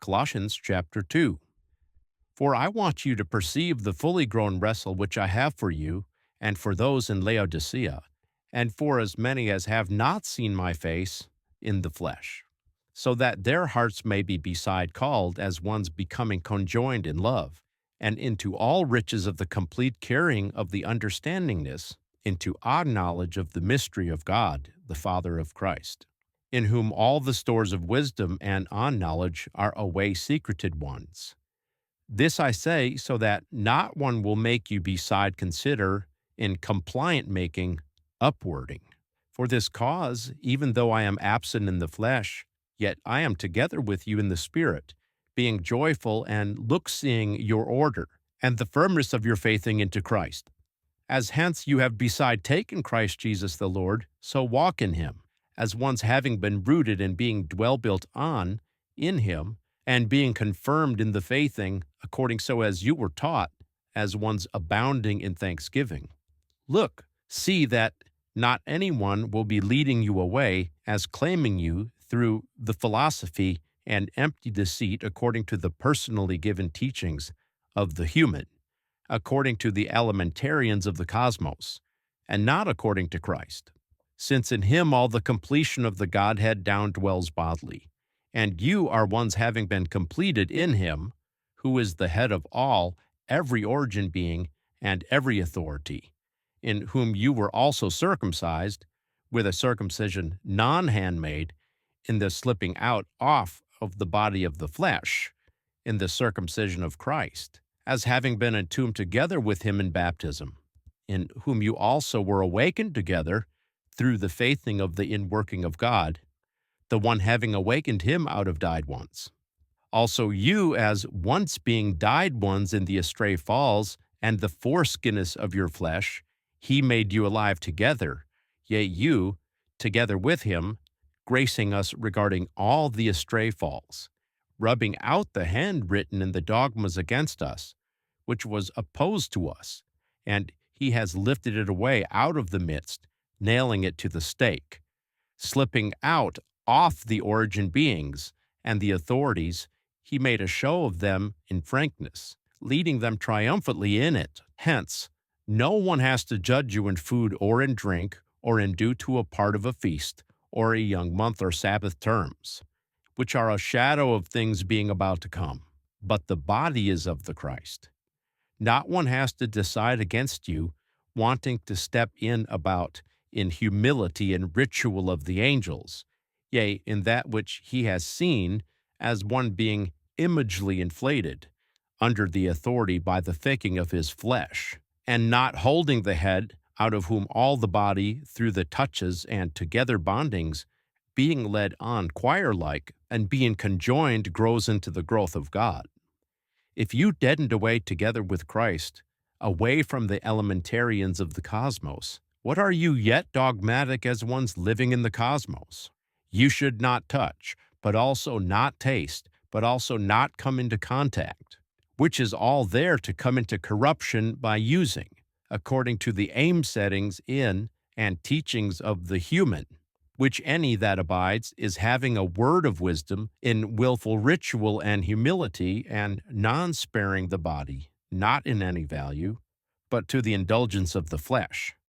Colossians Chapter 2. For I want you to perceive the fully grown wrestle which I have for you, and for those in Laodicea, and for as many as have not seen my face in the flesh, so that their hearts may be beside called as ones becoming conjoined in love, and into all riches of the complete carrying of the understandingness, into odd knowledge of the mystery of God, the Father of Christ, in whom all the stores of wisdom and on knowledge are away secreted ones. This I say so that not one will make you beside consider in compliant making upwarding. For this cause, even though I am absent in the flesh, yet I am together with you in the Spirit, being joyful and look seeing your order, and the firmness of your faithing into Christ. As hence you have beside taken Christ Jesus the Lord, so walk in him, as ones having been rooted and being dwell built on in him, and being confirmed in the faithing, according so as you were taught, as ones abounding in thanksgiving. Look, see that not anyone will be leading you away, as claiming you through the philosophy and empty deceit according to the personally given teachings of the human, according to the elementarians of the cosmos, and not according to Christ, since in him all the completion of the Godhead down dwells bodily. And you are ones having been completed in him, who is the head of all, every origin being, and every authority, in whom you were also circumcised, with a circumcision non-handmade, in the slipping out off of the body of the flesh, in the circumcision of Christ, as having been entombed together with him in baptism, in whom you also were awakened together through the faithing of the inworking of God, the one having awakened him out of died ones. Also you, as once being died ones in the astray falls, and the foreskiness of your flesh, he made you alive together, yea, you, together with him, gracing us regarding all the astray falls, rubbing out the hand written in the dogmas against us, which was opposed to us, and he has lifted it away out of the midst, nailing it to the stake, slipping out off the origin beings and the authorities. He made a show of them in frankness, leading them triumphantly in it. Hence, no one has to judge you in food or in drink, or in due to a part of a feast, or a young month or Sabbath terms, which are a shadow of things being about to come. But the body is of the Christ. Not one has to decide against you, wanting to step in about in humility and ritual of the angels, yea, in that which he has seen, as one being imagely inflated, under the authority by the thinking of his flesh, and not holding the head, out of whom all the body, through the touches and together bondings, being led on choir-like, and being conjoined, grows into the growth of God. If you deadened away together with Christ, away from the elementarians of the cosmos, what are you yet dogmatic as ones living in the cosmos? You should not touch, but also not taste, but also not come into contact, which is all there to come into corruption by using, according to the aim settings in and teachings of the human, which any that abides is having a word of wisdom in willful ritual and humility, and non-sparing the body, not in any value, but to the indulgence of the flesh.